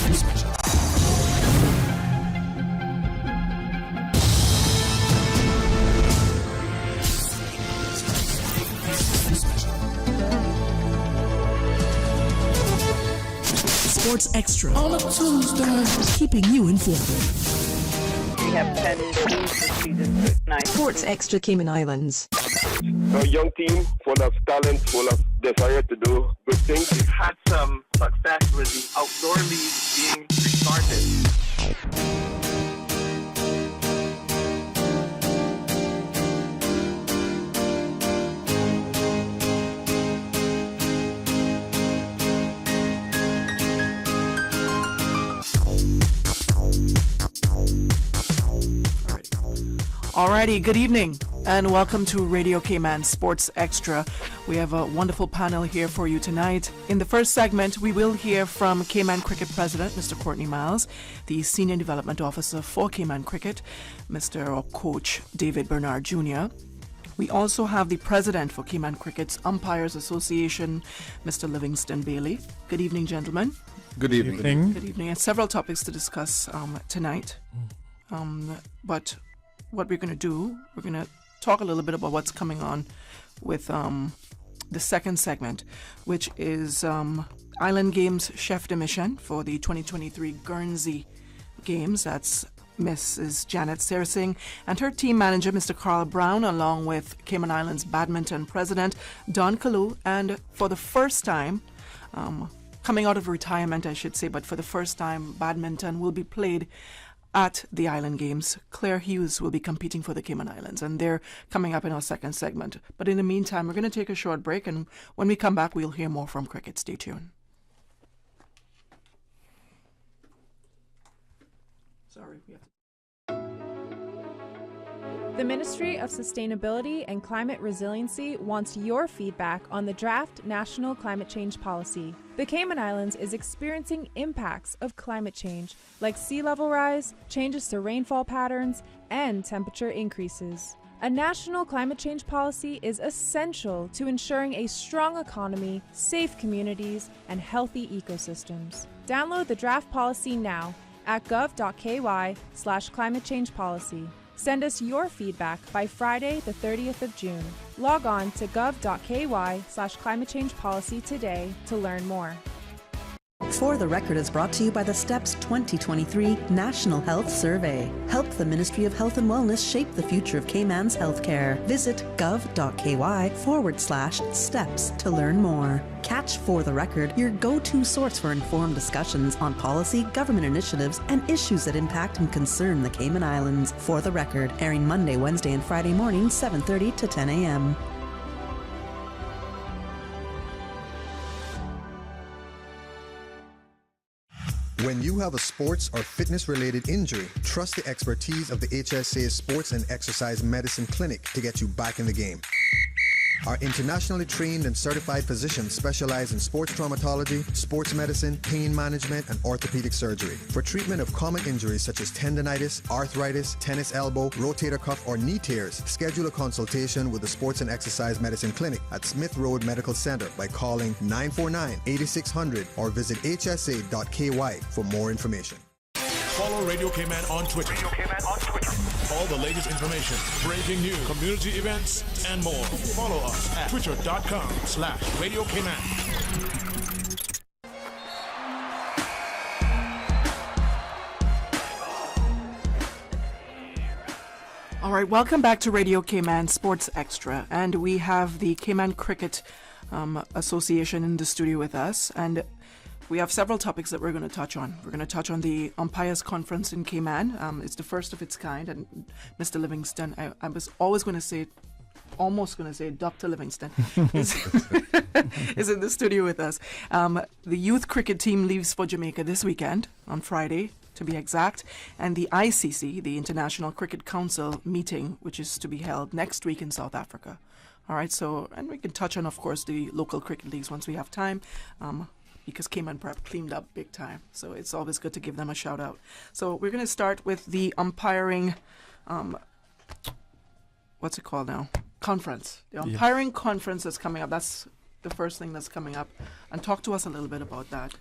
Sports Extra on a Tuesday, keeping you informed. We have 10 teams this season tonight. Sports Extra Cayman Islands. A young team full of talent, full of desire to do good things. We've had some success with the outdoor league being restarted. Alrighty, good evening and welcome to Radio Cayman Sports Extra. We have a wonderful panel here for you tonight. In the first segment, we will hear from Cayman Cricket President, Mr. Courtney Miles, the Senior Development Officer for Cayman Cricket, Mr. Coach David Bernard Jr. We also have the President for Cayman Cricket's Umpires Association, Mr. Livingston Bailey. Good evening, gentlemen. Good evening. Good evening. And several topics to discuss tonight. But what we're going to do, we're going to talk a little bit about what's coming on with the second segment, which is Island Games Chef de Mission for the 2023 Guernsey Games. That's Mrs. Janet Sersing and her team manager, Mr. Carl Brown, along with Cayman Islands Badminton President, Don Kalu. And for the first time, coming out of retirement, I should say, but for the first time, badminton will be played at the Island Games. Claire Hughes will be competing for the Cayman Islands, and they're coming up in our second segment. But in the meantime, we're going to take a short break, and when we come back, we'll hear more from cricket. Stay tuned. Sorry, we have to. The Ministry of Sustainability and Climate Resiliency wants your feedback on the draft National Climate Change Policy. The Cayman Islands is experiencing impacts of climate change, like sea level rise, changes to rainfall patterns, and temperature increases. A national climate change policy is essential to ensuring a strong economy, safe communities, and healthy ecosystems. Download the draft policy now at gov.ky/climate change policy. Send us your feedback by Friday, the 30th of June. Log on to gov.ky/climate change policy today to learn more. For the Record is brought to you by the STEPS 2023 National Health Survey. Help the Ministry of Health and Wellness shape the future of Cayman's healthcare. Visit gov.ky/steps to learn more. Catch For the Record, your go-to source for informed discussions on policy, government initiatives, and issues that impact and concern the Cayman Islands. For the Record, airing Monday, Wednesday, and Friday mornings, 7:30 to 10 a.m. When you have a sports or fitness-related injury, trust the expertise of the HSA's Sports and Exercise Medicine Clinic to get you back in the game. Our internationally trained and certified physicians specialize in sports traumatology, sports medicine, pain management, and orthopedic surgery. For treatment of common injuries such as tendonitis, arthritis, tennis elbow, rotator cuff, or knee tears, schedule a consultation with the Sports and Exercise Medicine Clinic at Smith Road Medical Center by calling 949-8600 or visit hsa.ky for more information. Follow Radio Cayman on Twitter. All the latest information, breaking news, community events, and more. Follow us at twitter.com/Radio Cayman. All right, welcome back to Radio Cayman Sports Extra. And we have the Cayman Cricket Association in the studio with us. And we have several topics that we're going to touch on. We're going to touch on the Umpires Conference in Cayman. It's the first of its kind. And Mr. Livingston, I was almost going to say Dr. Livingston is in the studio with us. The youth cricket team leaves for Jamaica this weekend, on Friday, to be exact. And the ICC, the International Cricket Council meeting, which is to be held next week in South Africa. All right, so, and we can touch on, of course, the local cricket leagues once we have time. Because Cayman Prep cleaned up big time. So it's always good to give them a shout out. So we're going to start with the umpiring, what's it called now? Conference. The umpiring conference that's coming up. That's the first thing that's coming up. And talk to us a little bit about that,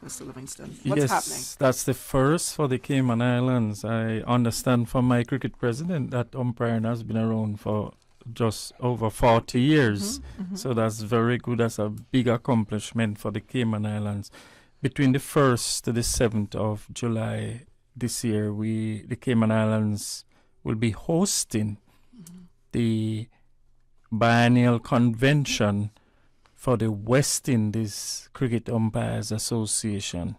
Mr. Livingston. What's happening? That's the first for the Cayman Islands. I understand from my cricket president that umpiring has been around for just over 40 years. So that's very good. That's a big accomplishment for the Cayman Islands. Between the 1st to the 7th of July this year, the Cayman Islands will be hosting the biennial convention for the West Indies Cricket Umpires Association.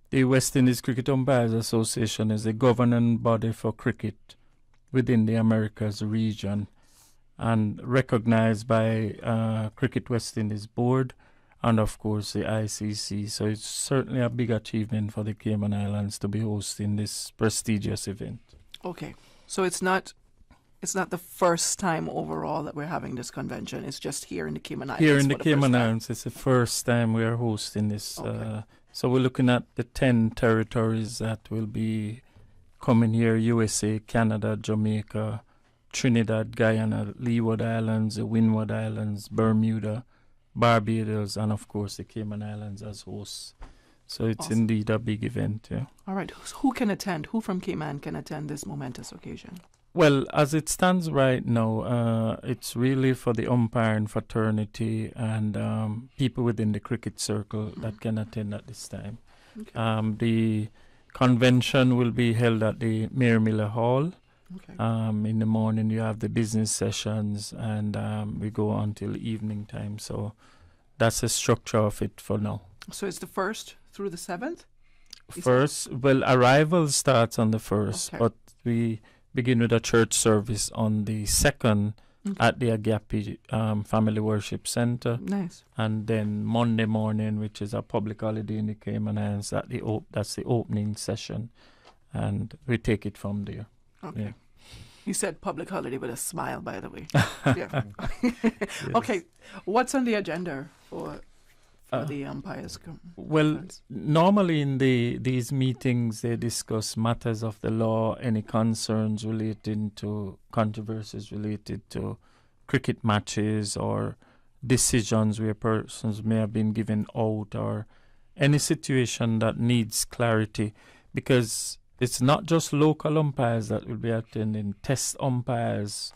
The West Indies Cricket Umpires Association is the governing body for cricket within the Americas region and recognized by Cricket West Indies Board and, of course, the ICC. So it's certainly a big achievement for the Cayman Islands to be hosting this prestigious event. Okay. So it's not the first time overall that we're having this convention. It's just here in the Cayman Islands. Here in the Cayman Islands, it's the first time we are hosting this. Okay. So we're looking at the 10 territories that will be coming here: USA, Canada, Jamaica, Trinidad, Guyana, Leeward Islands, the Windward Islands, Bermuda, Barbados, and of course the Cayman Islands as hosts. So it's Awesome. indeed a big event. Yeah. All right. Who can attend? Who from Cayman can attend this momentous occasion? Well, as it stands right now, it's really for the umpiring fraternity and people within the cricket circle that can attend at this time. Okay. The convention will be held at the Mayor Miller Hall. Okay. In the morning, you have the business sessions, and we go until evening time. So that's the structure of it for now. So it's the 1st through the 7th? Arrival starts on the 1st, Okay. but we begin with a church service on the 2nd at the Agape Family Worship Center. Nice. And then Monday morning, which is a public holiday in the Cayman Islands, that's the opening session. And we take it from there. Okay. Yeah. You said public holiday with a smile, by the way. Yeah. Okay. What's on the agenda for the umpires? Normally in these meetings, they discuss matters of the law, any concerns relating to controversies related to cricket matches or decisions where persons may have been given out or any situation that needs clarity, because it's not just local umpires that will be attending. Test umpires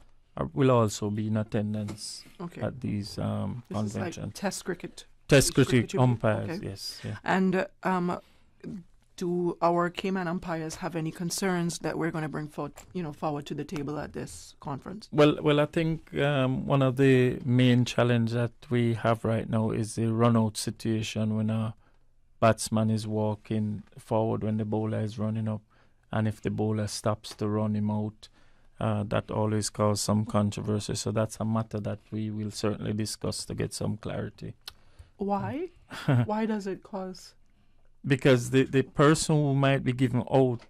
will also be in attendance at these conventions. This is like test cricket. Test cricket umpires, okay. yes. Yeah. And do our Cayman umpires have any concerns that we're going to bring forward to the table at this conference? Well, I think one of the main challenges that we have right now is the run-out situation when a batsman is walking forward when the bowler is running up, and if the bowler stops to run him out, that always causes some controversy. So that's a matter that we will certainly discuss to get some clarity. Why? Why does it cause? Because the person who might be given out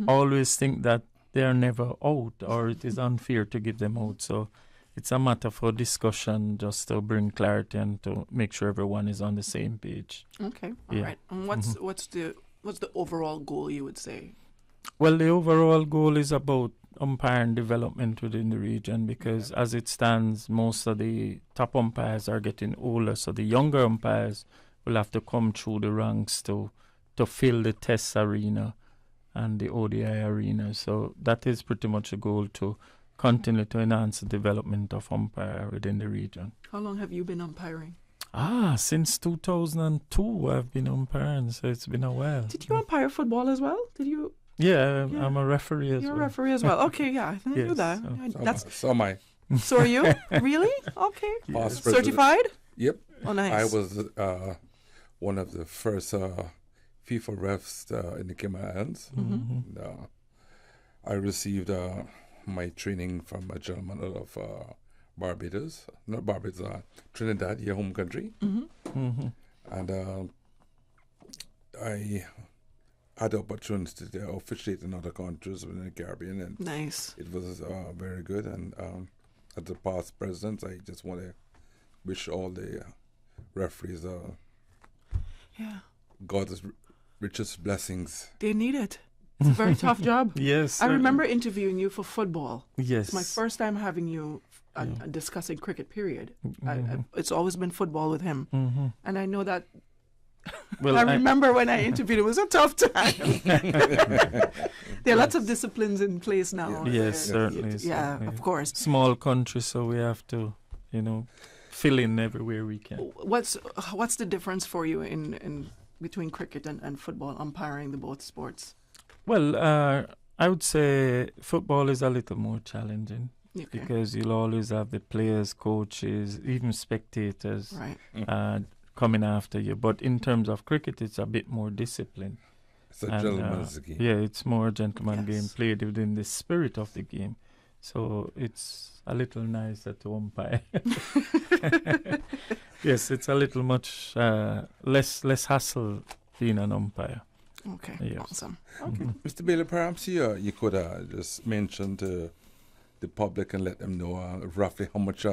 always think that they are never out, or it is unfair to give them out. So it's a matter for discussion, just to bring clarity and to make sure everyone is on the same page. Okay, all right. And what's the overall goal, you would say? Well, the overall goal is about umpiring development within the region, because as it stands, most of the top umpires are getting older, so the younger umpires will have to come through the ranks to fill the test arena and the ODI arena. So that is pretty much the goal, to continue to enhance the development of umpire within the region. How long have you been umpiring? Since 2002 I've been umpiring, so it's been a while. Did you umpire football as well? Did you? Yeah, I'm a referee as well. You're a referee as well. Okay, yeah, I knew that. So am I. So are you? Really? Okay. Yes. Certified? Yep. Oh, nice. I was one of the first FIFA refs in the Cayman Islands. And, I received my training from a gentleman out of Barbados. Not Barbados, Trinidad, your home country. And I had the opportunity to officiate in other countries within the Caribbean, and nice. It was very good. And as the past president, I just want to wish all the referees God's richest blessings. They need it. It's a very tough job. Yes. I remember interviewing you for football. Yes. It's my first time having you discussing cricket, period. It's always been football with him. And I know that. Well, I remember when I interviewed, it was a tough time. There are lots of disciplines in place now. Yes, certainly. Yeah, of course. Small country, so we have to, fill in everywhere we can. What's the difference for you in between cricket and football, umpiring the both sports? Well, I would say football is a little more challenging. Okay. Because you'll always have the players, coaches, even spectators coming after you. But in terms of cricket, it's a bit more disciplined. It's a gentleman's game. Yeah, it's more a gentleman game played within the spirit of the game. So it's a little nicer to umpire. Yes, it's a little much less hassle being an umpire. Okay, yes. awesome. Okay. Mr. Bailey, perhaps you could just mention to the public and let them know roughly how much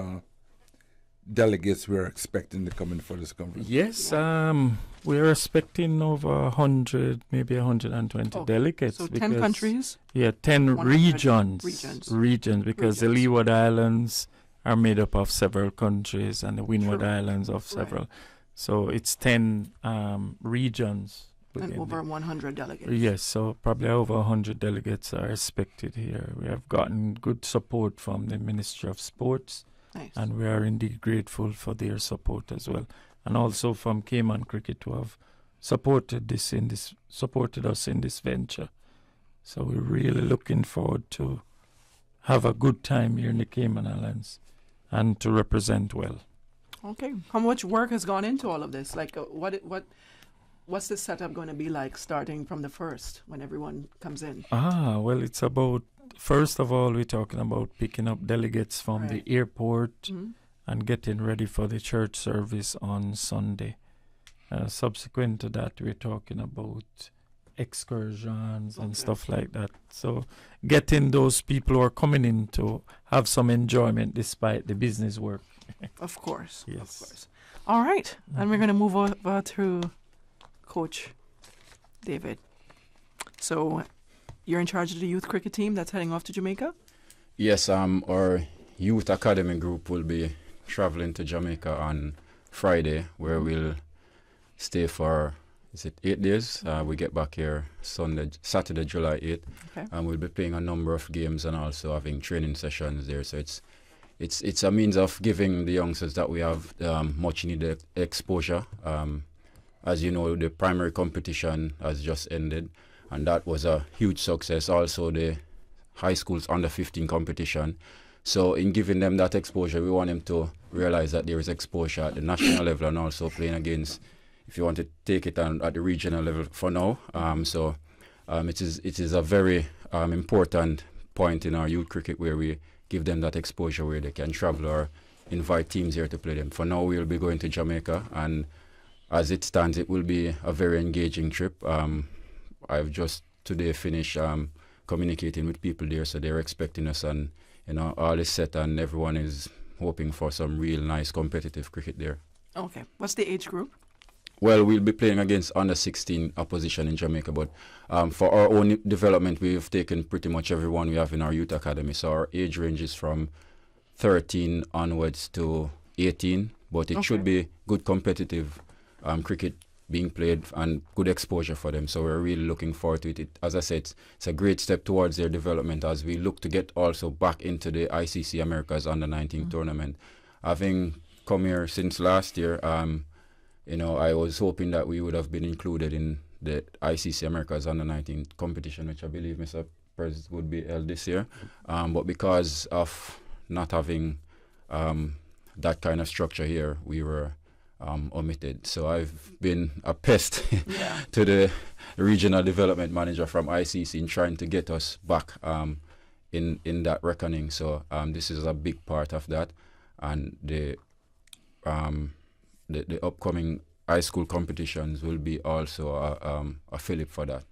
delegates we're expecting to come in for this conference. Yes, we're expecting over 100, maybe 120 delegates. So 10 countries? Yeah, 10 regions, because Regions. the Leeward Islands are made up of several countries and the Windward Islands of several. So it's 10 regions. And over 100 delegates. Yes, so probably over 100 delegates are expected here. We have gotten good support from the Ministry of Sports. Nice. And we are indeed grateful for their support as well. And also from Cayman Cricket who have supported us in this venture. So we're really looking forward to have a good time here in the Cayman Islands and to represent well. Okay. How much work has gone into all of this? Like what's the setup going to be like starting from the first when everyone comes in? Well, it's about, first of all, we're talking about picking up delegates from the airport and getting ready for the church service on Sunday. Subsequent to that, we're talking about excursions and stuff like that. So getting those people who are coming in to have some enjoyment despite the business work. Of course. Yes. Of course. All right. And we're going to move over to Coach David. So you're in charge of the youth cricket team that's heading off to Jamaica? Yes, our youth academy group will be traveling to Jamaica on Friday, where we'll stay for, 8 days? We get back here Saturday, July 8th. Okay. And we'll be playing a number of games and also having training sessions there. So it's a means of giving the youngsters that we have much needed exposure. As you know, the primary competition has just ended, and that was a huge success. Also, the high school's under 15 competition. So in giving them that exposure, we want them to realize that there is exposure at the national level and also playing against, if you want to take it at the regional level for now. It is a very important point in our youth cricket where we give them that exposure where they can travel or invite teams here to play them. For now, we'll be going to Jamaica, and as it stands, it will be a very engaging trip. I've just today finished communicating with people there, so they're expecting us, and all is set, and everyone is hoping for some real nice competitive cricket there. Okay. What's the age group? Well, we'll be playing against under 16 opposition in Jamaica, but for our own development, we've taken pretty much everyone we have in our youth academy. So our age range is from 13 onwards to 18, but it should be good competitive cricket being played and good exposure for them. So we're really looking forward to it. As I said, it's a great step towards their development as we look to get also back into the ICC Americas Under-19 tournament. Having come here since last year, I was hoping that we would have been included in the ICC Americas Under-19 competition, which I believe, Mr. President, would be held this year. But because of not having that kind of structure here, we were omitted. So I've been a pest to the regional development manager from ICC in trying to get us back in that reckoning. So this is a big part of that, and the upcoming high school competitions will be also a fillip for that.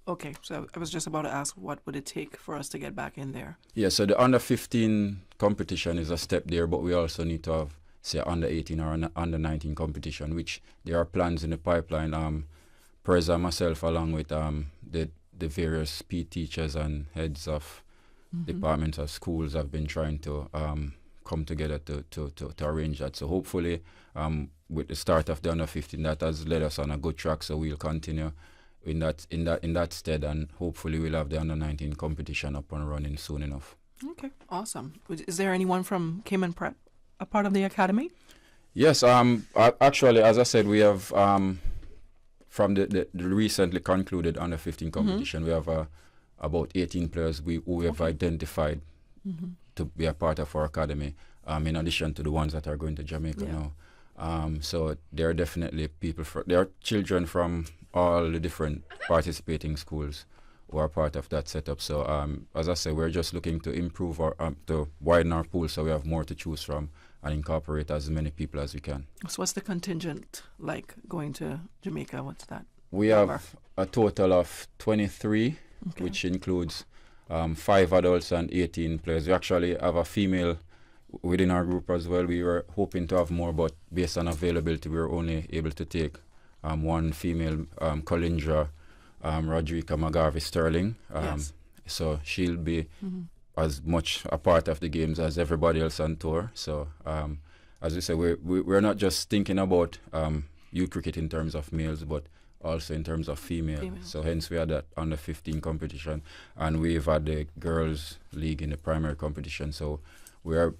Okay, so I was just about to ask, what would it take for us to get back in there? Yeah, so the under 15 competition is a step there, but we also need to have, say, under 18 or under 19 competition, which there are plans in the pipeline. Prez and myself, along with the various PE teachers and heads of departments of schools, have been trying to come together to arrange that. So hopefully, with the start of the under 15, that has led us on a good track. So we'll continue in that stead, and hopefully we'll have the under 19 competition up and running soon enough. Okay, awesome. Is there anyone from Cayman Prep a part of the academy? Yes, actually, as I said, we have from the recently concluded under 15 competition, we have about 18 players who we have identified to be a part of our academy, in addition to the ones that are going to Jamaica now. So there are definitely there are children from all the different participating schools who are part of that setup. So as I said, we're just looking to improve to widen our pool so we have more to choose from and incorporate as many people as we can. So what's the contingent like going to Jamaica? What's that? We have a total of 23, which includes 5 adults and 18 players. We actually have a female within our group as well. We were hoping to have more, but based on availability, we were only able to take one female, Colindra Rodrika McGarvey Sterling. So she'll be as much a part of the games as everybody else on tour. So as we say, we're not just thinking about youth cricket in terms of males, but also in terms of female. So hence we had that under 15 competition, and we've had the girls league in the primary competition. So we are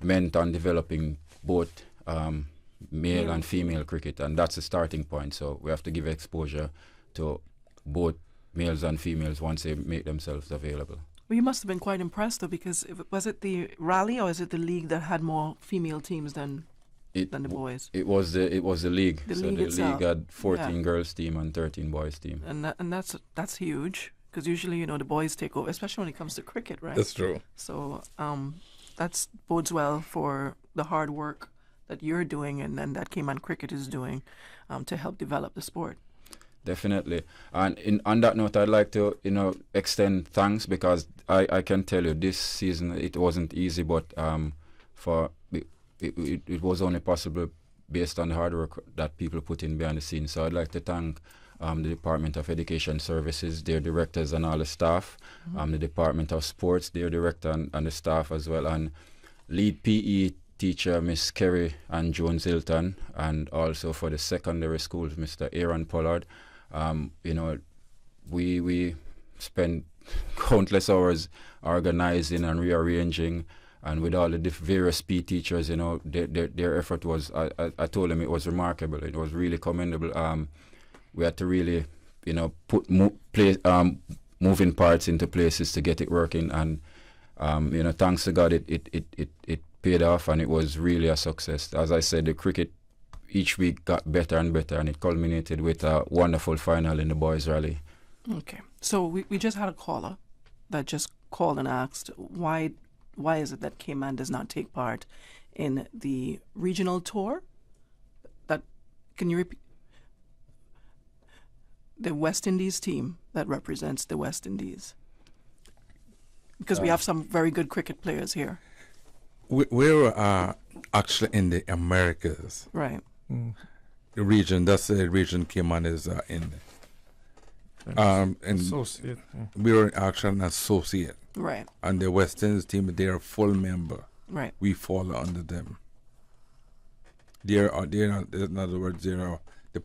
meant on developing both male and female cricket, and that's the starting point. So we have to give exposure to both males and females once they make themselves available. Well, you must have been quite impressed, though, because was it the rally or is it the league that had more female teams than the boys? It was the league. The league had 14 girls team and 13 boys team. And that's huge, because usually the boys take over, especially when it comes to cricket, right? That's true. So that bodes well for the hard work that you're doing and then that Cayman Cricket is doing to help develop the sport. Definitely. And on that note, I'd like to extend thanks, because I can tell you this season it wasn't easy, but it was only possible based on the hard work that people put in behind the scenes. So I'd like to thank the Department of Education Services, their directors and all the staff, the Department of Sports, their director and the staff as well, and lead PE teacher Miss Kerry and Jones Hilton, and also for the secondary schools Mr. Aaron Pollard. We spent countless hours organizing and rearranging, and with all the various PE teachers, their effort was, I told them it was remarkable. It was really commendable. We had to really, put moving parts into places to get it working, and thanks to God, it paid off, and it was really a success. As I said, the cricket each week got better and better, and it culminated with a wonderful final in the boys' rally. Okay, so we just had a caller that just called and asked why is it that Cayman does not take part in the regional tour? Can you repeat? The West Indies team that represents the West Indies, because we have some very good cricket players here. We're actually in the Americas. Right. The region, that's the region Cayman is in. And Associate. we're actually an associate. Right. And the West Indies team, they're a full member. Right. We fall under them. They're in other words, they're the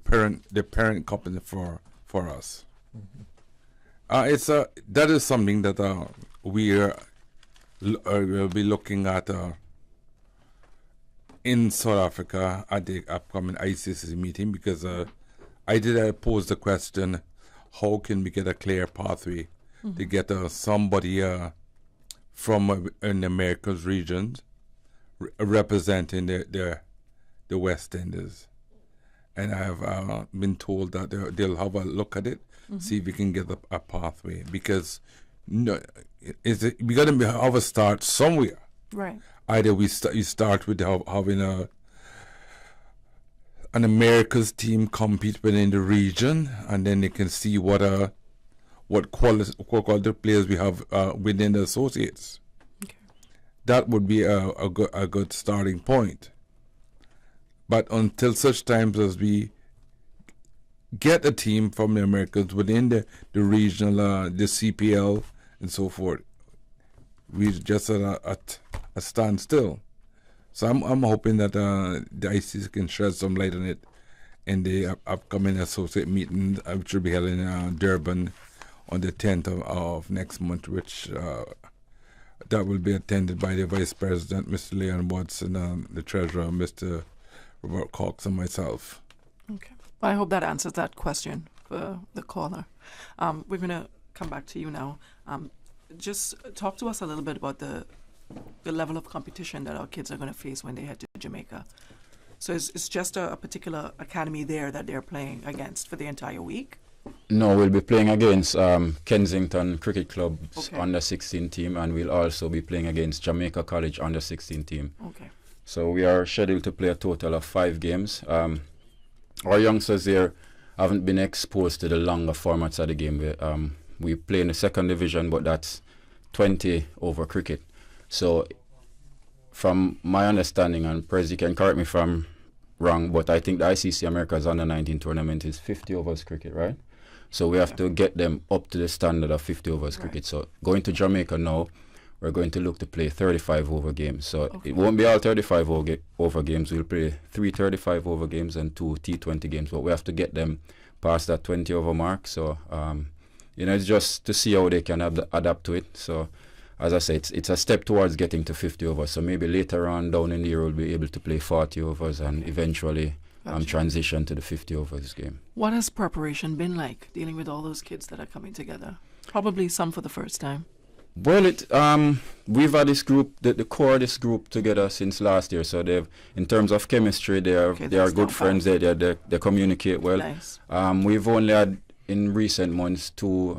parent company for us. That is something that we'll be looking at in South Africa at the upcoming ICC meeting, because I did pose the question, how can we get a clear pathway to get somebody from an Americas region representing the West Indies? And I have been told that they'll have a look at it, see if we can get a pathway, because we got to have a start somewhere. Right. Either you start with having an America's team compete within the region, and then they can see what quality players we have within the associates. Okay. That would be a good starting point. But until such times as we get a team from the Americans within the regional, the CPL and so forth, we just at a standstill. So I'm hoping that the ICC can shed some light on it in the upcoming associate meeting, which will be held in Durban on the 10th of next month, which that will be attended by the Vice President, Mr. Leon Watson, the Treasurer, Mr. Robert Cox, and myself. Okay. I hope that answers that question for the caller. We're going to come back to you now. Just talk to us a little bit about the level of competition that our kids are going to face when they head to Jamaica. So it's just a particular academy there that they're playing against for the entire week? No, we'll be playing against Kensington Cricket Club's under 16 team, and we'll also be playing against Jamaica College under 16 team. Okay. So we are scheduled to play a total of 5 games. Our youngsters here haven't been exposed to the longer formats of the game. We play in the second division, but that's 20 over cricket. So from my understanding, and Prez, you can correct me if I'm wrong, but I think the ICC America's under 19 tournament is 50 overs cricket, right? So we have to get them up to the standard of 50 overs cricket. So going to Jamaica now, we're going to look to play 35 over games. So it won't be all 35 over games. We'll play 3 35 over games and 2 T20 games. But we have to get them past that 20 over mark. So, it's just to see how they can adapt to it. So, as I say, it's a step towards getting to 50 overs. So maybe later on down in the year we'll be able to play 40 overs and eventually transition to the 50 overs game. What has preparation been like, dealing with all those kids that are coming together? Probably some for the first time. Well, we've had this group, the core of this group together since last year. So in terms of chemistry, they are good friends. They communicate well. Nice. We've only had in recent months 2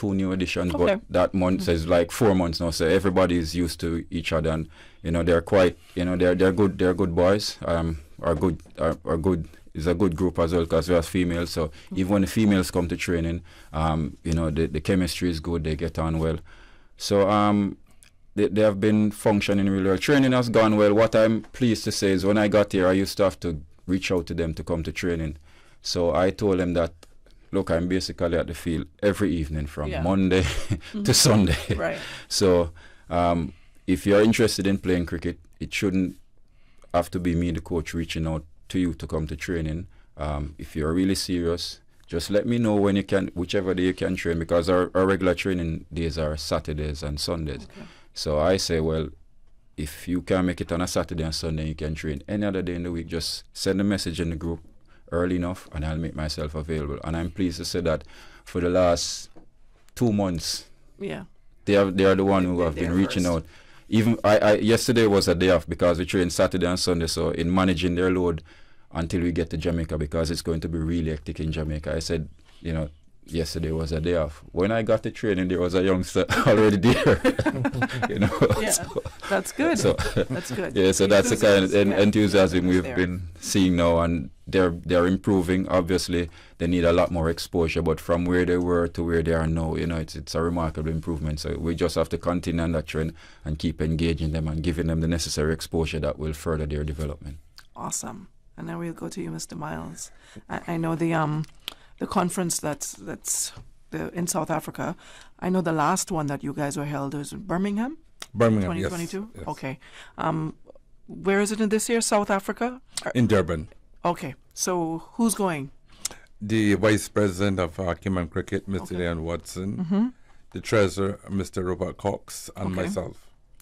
new additions, but that month is like 4 months now. So everybody is used to each other, and they're quite they're good boys. Are good. Is a good group as well because we are females. So even when the females come to training, the chemistry is good. They get on well. So they have been functioning really well. Training has gone well. What I'm pleased to say is when I got here, I used to have to reach out to them to come to training. So I told them that, look, I'm basically at the field every evening from Monday to Sunday. Right. So if you're interested in playing cricket, it shouldn't have to be me, the coach, reaching out to you to come to training. If you're really serious, just let me know when you can, whichever day you can train, because our regular training days are Saturdays and Sundays. Okay. So I say, well, if you can make it on a Saturday and Sunday, you can train any other day in the week. Just send a message in the group early enough, and I'll make myself available. And I'm pleased to say that for the last 2 months, they are the one who have been reaching out. Even I yesterday was a day off because we train Saturday and Sunday. So in managing their load until we get to Jamaica, because it's going to be really hectic in Jamaica, I said, yesterday was a day off. When I got to training, there was a youngster already there. That's good. So, that's good. Yeah, so that's the kind of enthusiasm we've been seeing now, and they're improving. Obviously, they need a lot more exposure, but from where they were to where they are now, it's a remarkable improvement. So we just have to continue on that trend and keep engaging them and giving them the necessary exposure that will further their development. Awesome. And now we'll go to you, Mr. Miles. I know the conference that's in South Africa. I know the last one that you guys were held was in Birmingham. 2022. Yes. Okay. Where is it in this year? South Africa? In Durban. Okay. So who's going? The Vice President of Cayman Cricket, Mr. Leon Watson, the Treasurer, Mr. Robert Cox, and myself.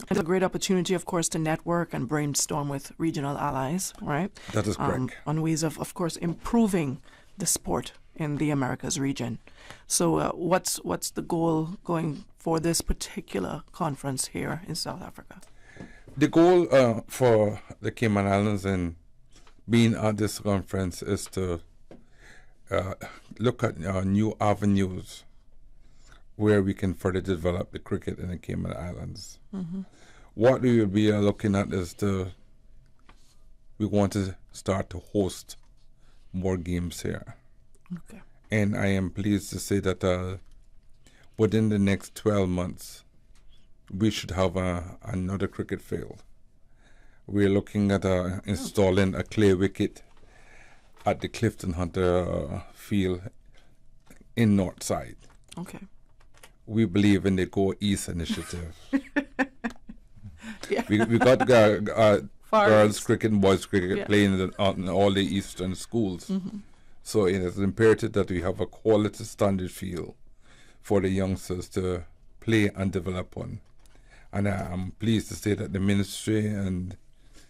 It's a great opportunity, of course, to network and brainstorm with regional allies, right? That is correct. On ways of course, improving the sport in the Americas region. So what's the goal going for this particular conference here in South Africa? The goal for the Cayman Islands and being at this conference is to look at new avenues where we can further develop the cricket in the Cayman Islands. What we will be looking at is we want to start to host more games here. Okay. And I am pleased to say that within the next 12 months, we should have another cricket field. We're looking at installing a clay wicket at the Clifton Hunter field in Northside. Okay. We believe in the Go East initiative. We got girls cricket and boys cricket Yeah. playing in all the eastern schools. So it is imperative that we have a quality standard field for the youngsters to play and develop on. And I'm pleased to say that the ministry and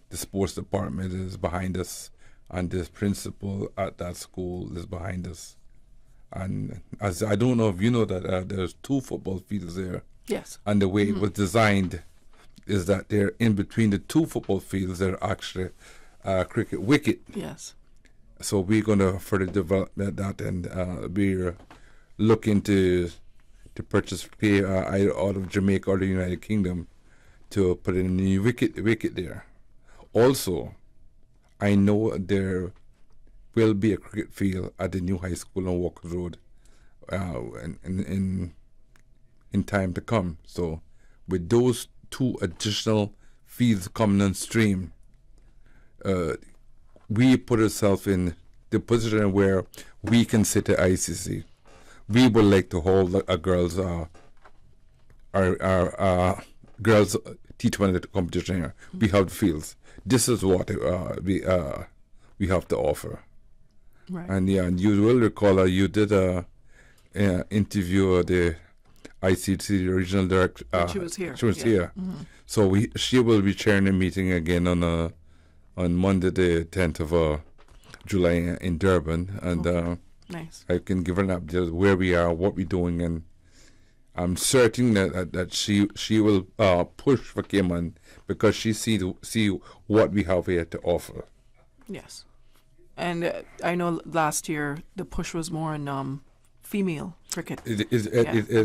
the sports department is behind us, and the principal at that school is behind us. And as I don't know if you know that there's 2 football fields there. Yes. And the way it was designed is that they're in between the 2 football fields. They're actually cricket wicket. Yes. So we're going to further develop that, and we're looking to purchase either out of Jamaica or the United Kingdom to put in a new wicket there. Also, I know there will be a cricket field at the new high school on Walker Road in time to come. So with those 2 additional fields coming on stream, we put ourselves in the position where we can sit at ICC. We would like to hold a girls' our girls T20 competition here. We have the fields. This is what we have to offer. Right. And you will recall you did a interview the ICC regional director. She was here. She was here. So she will be chairing a meeting again on Monday the 10th of July in Durban, and nice. I can give her an update of where we are, what we're doing, and I'm certain that she will push for Cayman because she see what we have here to offer. Yes. And I know last year the push was more in female cricket.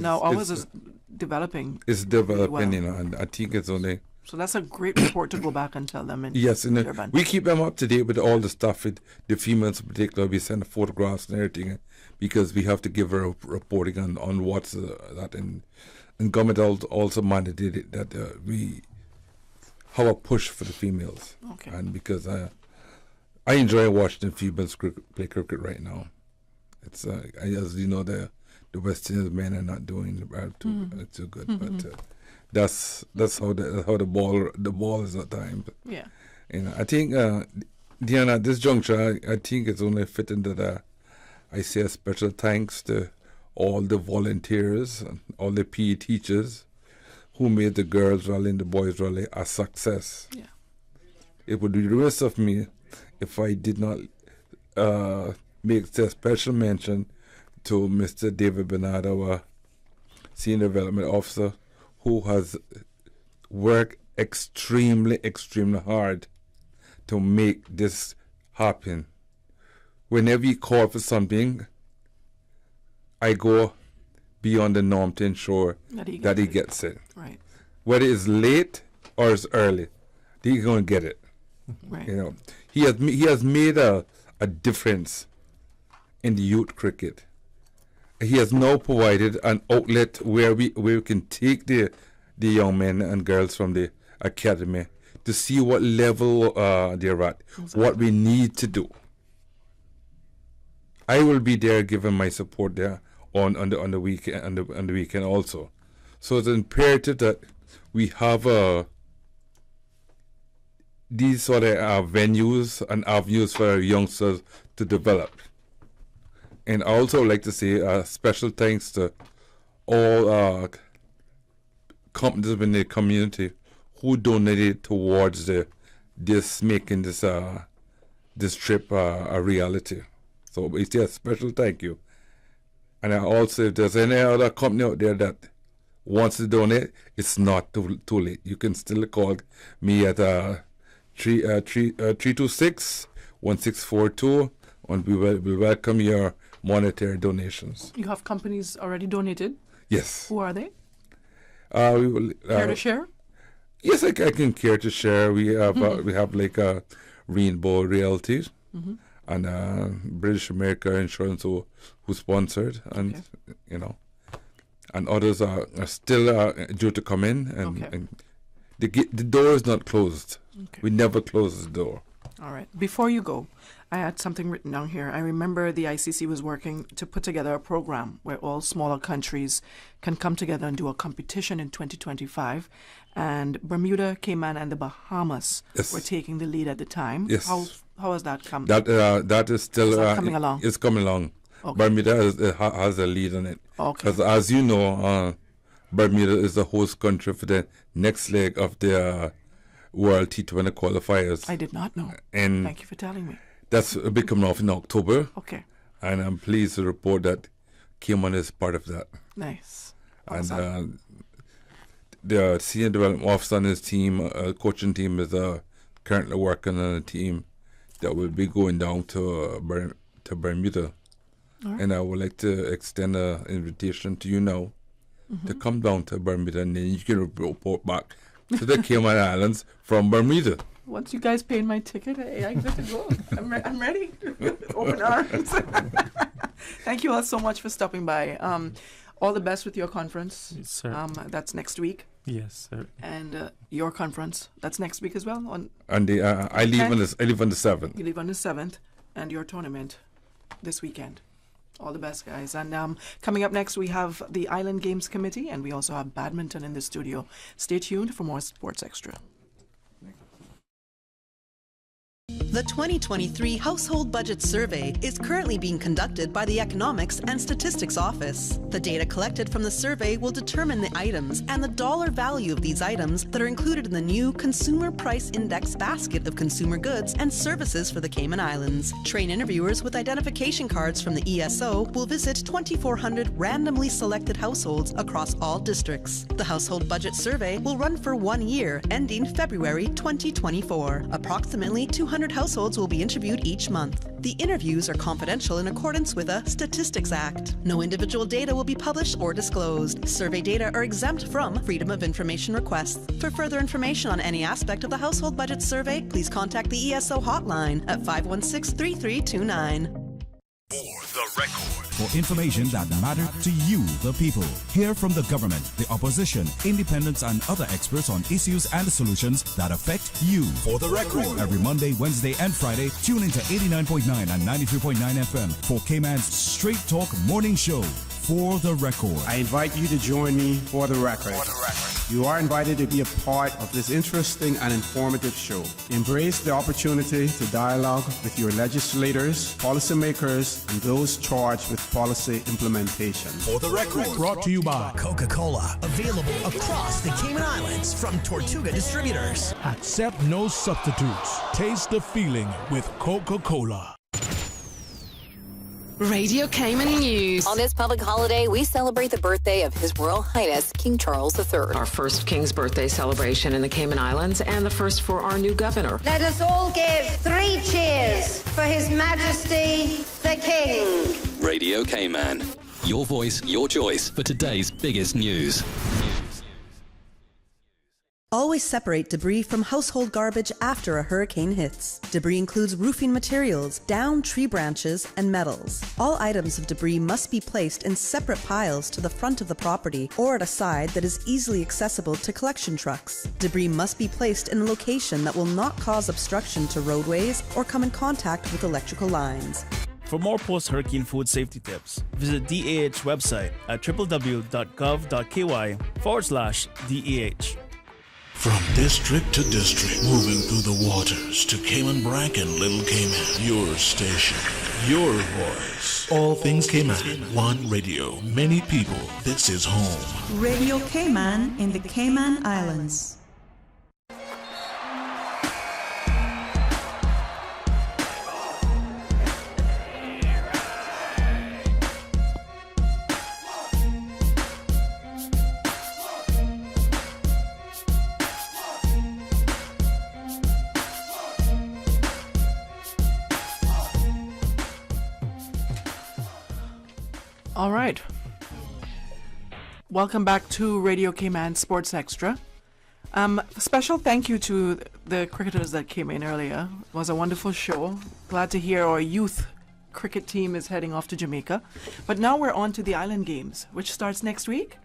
Now ours is developing. It's developing, really well. and I think it's only. So that's a great report to go back and tell them. Yes, and Durban. we keep them up to date with all the stuff. With the females in particular, we send photographs and everything because we have to give her reporting on what's that. And government also mandated that we have a push for the females. Okay. And because I enjoy watching the females play cricket right now. It's as you know, the West Indies men are not doing too good, but. That's how the ball is at times. Yeah. I think Dionne, at this juncture, I think it's only fitting that I say a special thanks to all the volunteers and all the PE teachers who made the girls' rally and the boys' rally a success. Yeah. It would be remiss of me if I did not make a special mention to Mr. David Bernard, our Senior Development Officer, who has worked extremely hard to make this happen. Whenever he calls for something, I go beyond the norm to ensure that he gets it. Right. Whether it's late or it's early, he's going to get it. Right. You know, he has made a difference in the youth cricket. He has now provided an outlet where we can take the young men and girls from the academy to see what level they're at, what we need to do. I will be there giving my support there on the weekend on the weekend also. So it's imperative that we have these sort of venues and avenues for our youngsters to develop. And I also like to say special thanks to all companies in the community who donated towards making this trip a reality. So we say a special thank you. And I also, if there's any other company out there that wants to donate, it's not too late. You can still call me at 326-1642, and we will welcome your monetary donations. You have companies already donated? Yes. Who are they? We will, care to share? Yes, I can care to share. We have like Rainbow Realty and British America Insurance who sponsored, and and others are still due to come in, and the door is not closed. Okay. We never close the door. All right. Before you go, I had something written down here. I remember the ICC was working to put together a program where all smaller countries can come together and do a competition in 2025. And Bermuda, Cayman, and the Bahamas were taking the lead at the time. Yes. How has that come? That is still coming along. It's coming along. Okay. Bermuda has a lead on it. Okay. Because as you know, Bermuda is the host country for the next leg of the World T20 qualifiers. I did not know. And thank you for telling me. That's be coming off in October. Okay. And I'm pleased to report that Cayman is part of that. Nice. Awesome. And the senior development officer on his team, coaching team, is currently working on a team that will be going down to Bermuda. Right. And I would like to extend an invitation to you now to come down to Bermuda, and then you can report back to the Cayman Islands from Bermuda. Once you guys paid my ticket, I'm good to go. I'm ready. Open arms. Thank you all so much for stopping by. All the best with your conference. Yes, sir. That's next week. Yes, sir. And your conference, that's next week as well? I leave on the 7th. You leave on the 7th, and your tournament this weekend. All the best, guys. And coming up next, we have the Island Games Committee, and we also have badminton in the studio. Stay tuned for more Sports Extra. The 2023 Household Budget Survey is currently being conducted by the Economics and Statistics Office. The data collected from the survey will determine the items and the dollar value of these items that are included in the new Consumer Price Index basket of consumer goods and services for the Cayman Islands. Trained interviewers with identification cards from the ESO will visit 2,400 randomly selected households across all districts. The Household Budget Survey will run for 1 year, ending February 2024. Approximately 200 households will be interviewed each month. The interviews are confidential in accordance with a Statistics Act. No individual data will be published or disclosed. Survey data are exempt from Freedom of Information requests. For further information on any aspect of the Household Budget Survey, please contact the ESO hotline at 516-3329. For the record. For information that matters to you, the people. Hear from the government, the opposition, independents, and other experts on issues and solutions that affect you. For the record. Every Monday, Wednesday, and Friday, tune into 89.9 and 93.9 FM for Cayman's Straight Talk Morning Show. For the record. I invite you to join me for the record. You are invited to be a part of this interesting and informative show. Embrace the opportunity to dialogue with your legislators, policymakers, and those charged with policy implementation. For the record. Brought to you by Coca-Cola. Available across the Cayman Islands from Tortuga Distributors. Accept no substitutes. Taste the feeling with Coca-Cola. Radio Cayman News. On this public holiday, we celebrate the birthday of His Royal Highness King Charles III. Our first King's birthday celebration in the Cayman Islands and the first for our new governor. Let us all give 3 cheers for His Majesty the King. Radio Cayman. Your voice, your choice for today's biggest news. Always separate debris from household garbage after a hurricane hits. Debris includes roofing materials, downed tree branches, and metals. All items of debris must be placed in separate piles to the front of the property or at a side that is easily accessible to collection trucks. Debris must be placed in a location that will not cause obstruction to roadways or come in contact with electrical lines. For more post-hurricane food safety tips, visit DAH website at www.gov.ky/DAH. From district to district, moving through the waters to Cayman Brac and Little Cayman. Your station, your voice. All things Cayman. One radio, many people. This is home. Radio Cayman in the Cayman Islands. All right. Welcome back to Radio Cayman Sports Extra. Special thank you to the cricketers that came in earlier. It was a wonderful show. Glad to hear our youth cricket team is heading off to Jamaica. But now we're on to the Island Games, which starts next week.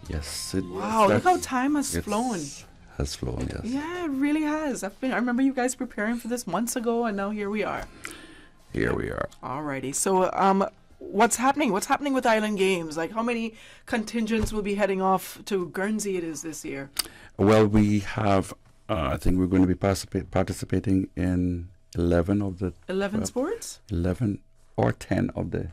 Yes. Wow, look how time has flown. has flown, yes. Yeah, it really has. I remember you guys preparing for this months ago, and now here we are. Here we are. Alrighty. So, what's happening? What's happening with Island Games? Like, how many contingents will be heading off to Guernsey it is this year? Well, we have, I think we're going to be participating in 11 of the... 11 sports? 11 or 10 of the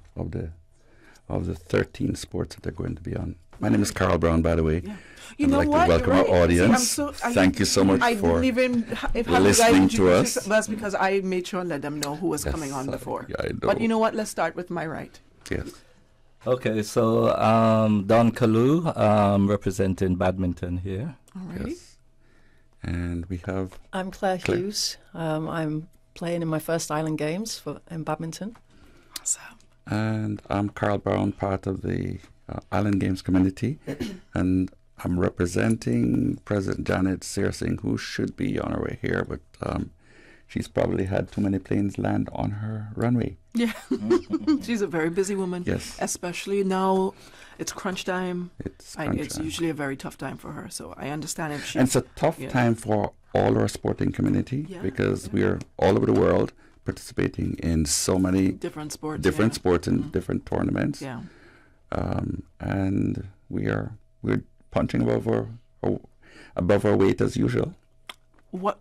13 sports that they're going to be on. My name is Carl Brown, by the way. Yeah. I'd like to welcome our audience. Thank you so much for listening to us. That's because I made sure and let them know who was coming on before. Yeah, I know. But you know what? Let's start with my right. Yes. Okay, so Don Kalu, representing badminton here. All right. Yes. And we have... I'm Claire Hughes. I'm playing in my first Island Games in badminton. Awesome. And I'm Carl Brown, part of the Island Games community. And I'm representing President Janet Searsing, who should be on her way here, but she's probably had too many planes land on her runway. Yeah. She's a very busy woman. Yes. Especially now, it's crunch time. It's usually a very tough time for her, so I understand if she... And it's a tough time for all our sporting community because we're all over the world participating in so many different sports and different tournaments. Yeah. And we're punching above our weight as usual.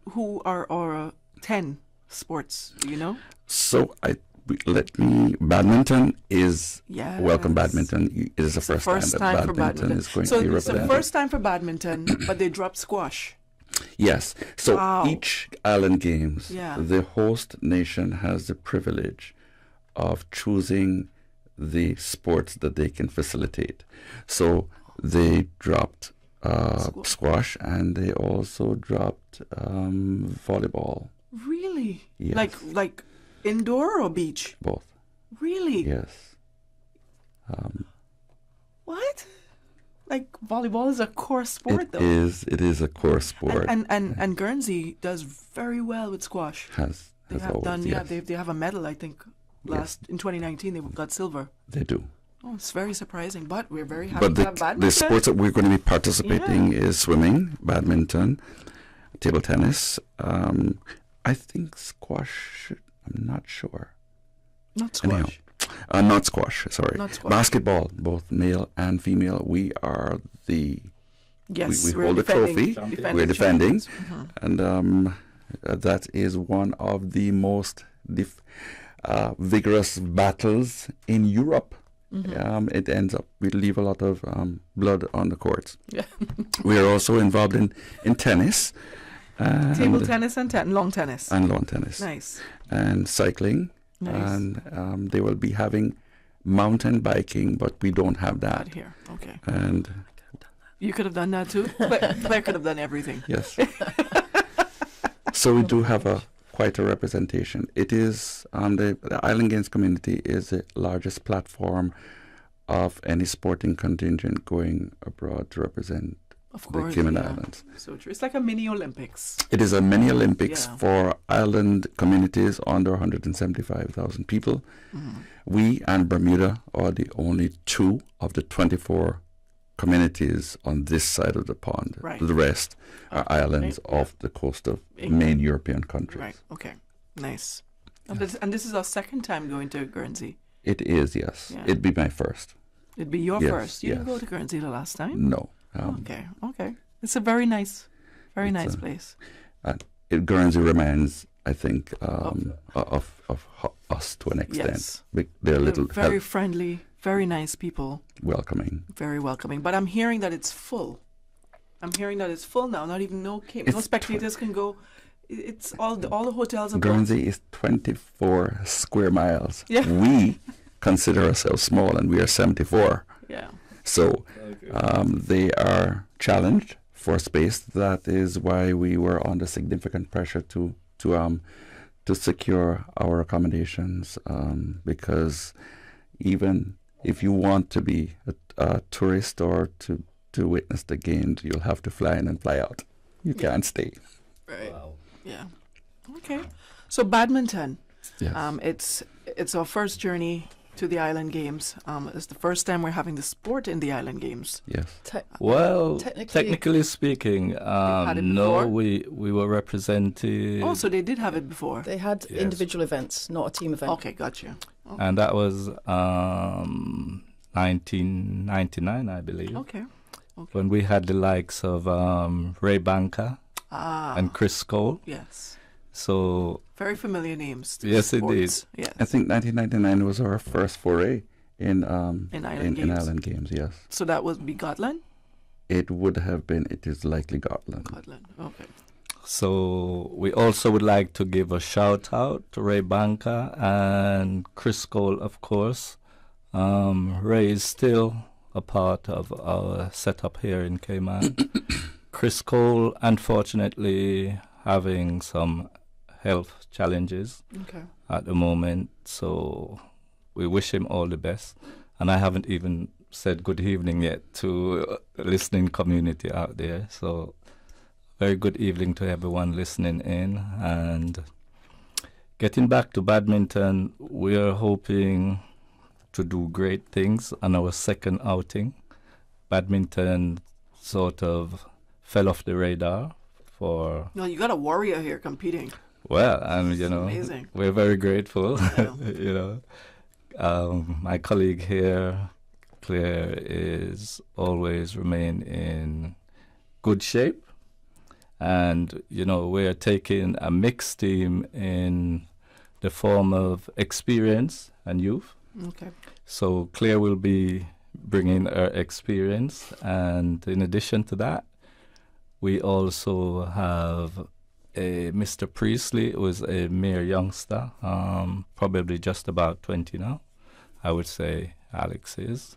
Who are our 10 sports? Do you know? So badminton is welcome. Badminton it is the first time that badminton is going to be represented. So it's the first time for badminton, but they dropped squash. Yes. So each Island Games, the host nation has the privilege of choosing the sports that they can facilitate. So they dropped squash, and they also dropped volleyball. Really? Yes. Like indoor or beach? Both. Really? Yes. What? Like volleyball is a core sport, though. It is a core sport. And Guernsey does very well with squash. They have a medal, I think. In 2019 they got silver. They do. Oh, it's very surprising, but we're very happy to have badminton. The sports that we're going to be participating is swimming, badminton, table tennis. I think squash. I'm not sure. Not squash. Anyhow, not squash. Sorry. Not squash. Basketball, both male and female. We are the. Yes, we hold the trophy. We're defending, and that is one of the most vigorous battles in Europe. It ends up, we leave a lot of blood on the courts. Yeah. We are also involved in tennis. Table tennis and lawn tennis. And lawn tennis. Nice. And cycling. Nice. And they will be having mountain biking, but we don't have that. Not here. Okay. And you could have done that too. Claire could have done everything. Yes. So we do have quite a representation. It is the Island Games community is the largest platform of any sporting contingent going abroad to represent the Cayman Islands. So true. It's like a mini Olympics. It is a mini Olympics for island communities under 175,000 people. We and Bermuda are the only two of the 24 communities on this side of the pond. Right. The rest are islands off the coast of main European countries. Right. Okay. Nice. And this is our second time going to Guernsey. It is, yes. Yeah. It'd be my first. It'd be your first. You didn't go to Guernsey the last time? No. Okay. It's a very nice place. Guernsey reminds, I think, of us to an extent. Yes. They're very friendly, very nice people. Welcoming. Very welcoming. But I'm hearing that it's full. I'm hearing that it's full now. Not even no spectators can go. It's all the hotels are Guernsey is 24 square miles. Yeah. We consider ourselves small, and we are 74. Yeah. So they are challenged for space. That is why we were under significant pressure to secure our accommodations, because even if you want to be a tourist or to witness the games, you'll have to fly in and fly out. You can't stay. Right. Wow. Yeah. Okay. So badminton. Yes. It's our first journey to the Island Games. It's the first time we're having the sport in the Island Games. Yes. Technically speaking, no, we were represented. Oh, so they did have it before. They had individual events, not a team event. Okay, got you. Okay. And that was 1999, I believe. Okay. When we had the likes of Ray Banker and Chris Cole. Yes. So very familiar names. Yes, it did. Yes. I think 1999 was our first foray in Island Games. Yes. So that would be Gotland? It would have been. It is likely Gotland. Gotland. Okay. So we also would like to give a shout out to Ray Banker and Chris Cole, of course. Ray is still a part of our setup here in Cayman. Chris Cole, unfortunately, having some health challenges at the moment, so we wish him all the best. And I haven't even said good evening yet to the listening community out there, so very good evening to everyone listening in. And getting back to badminton, we are hoping to do great things on our second outing. Badminton sort of fell off the radar for... No, you got a warrior here competing. Well, and amazing. We're very grateful. My colleague here, Claire, is always remain in good shape. And, we're taking a mixed team in the form of experience and youth. Okay. So Claire will be bringing her experience. And in addition to that, we also have Mr. Priestley, who is a mere youngster, probably just about 20 now, I would say Alex is.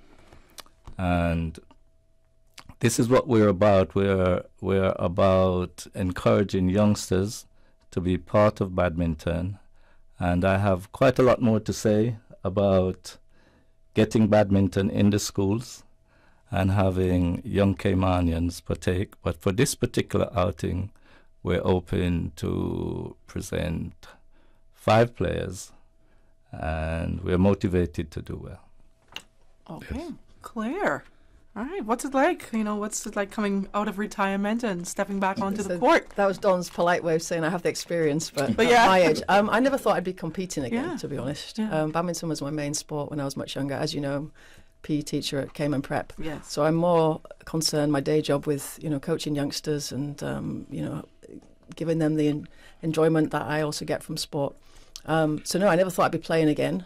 And this is what we're about. We're about encouraging youngsters to be part of badminton. And I have quite a lot more to say about getting badminton in the schools and having young Caymanians partake. But for this particular outing, we're open to present 5 players, and we're motivated to do well. Okay. Yes. Claire. All right. What's it like? What's it like coming out of retirement and stepping back onto the court? That was Don's polite way of saying I have the experience, but at yeah. my age, I never thought I'd be competing again, to be honest. Yeah. Badminton was my main sport when I was much younger. As you know, PE teacher at Cayman Prep. Yes. So I'm more concerned, my day job, with, coaching youngsters and, giving them the enjoyment that I also get from sport. So no, I never thought I'd be playing again.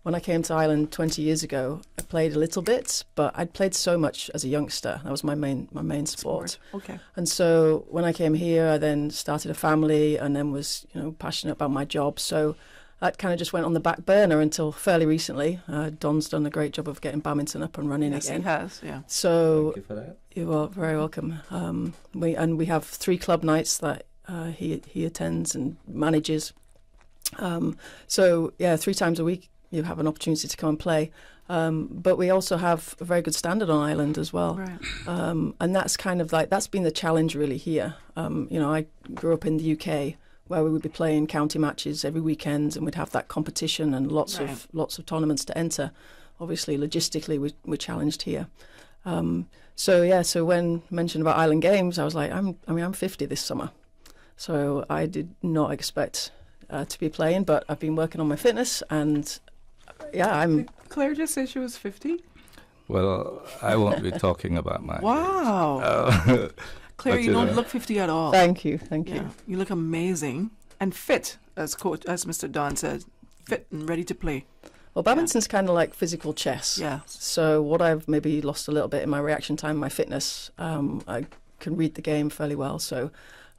When I came to Ireland 20 years ago, I played a little bit, but I'd played so much as a youngster. That was my main sport. Okay. And so when I came here, I then started a family and then was, passionate about my job. So that kind of just went on the back burner until fairly recently. Don's done a great job of getting badminton up and running again. Yes, he has, yeah. So thank you for that. You are very welcome. We have 3 club nights that he attends and manages. 3 times a week you have an opportunity to come and play. But we also have a very good standard on Ireland as well. Right. And that's kind of that's been the challenge really here. I grew up in the UK, where we would be playing county matches every weekend, and we'd have that competition and lots of tournaments to enter. Obviously, logistically, we're challenged here. So when mentioned about Island Games, I was like, I'm 50 this summer, so I did not expect to be playing, but I've been working on my fitness, and I'm. Claire just said she was 50. Well, I won't be talking about my Wow. Claire, you don't look 50 at all. Thank you. You look amazing and fit, as Mr. Don said, fit and ready to play. Well, badminton's kind of like physical chess. Yeah. So what I've maybe lost a little bit in my reaction time, my fitness, I can read the game fairly well. So,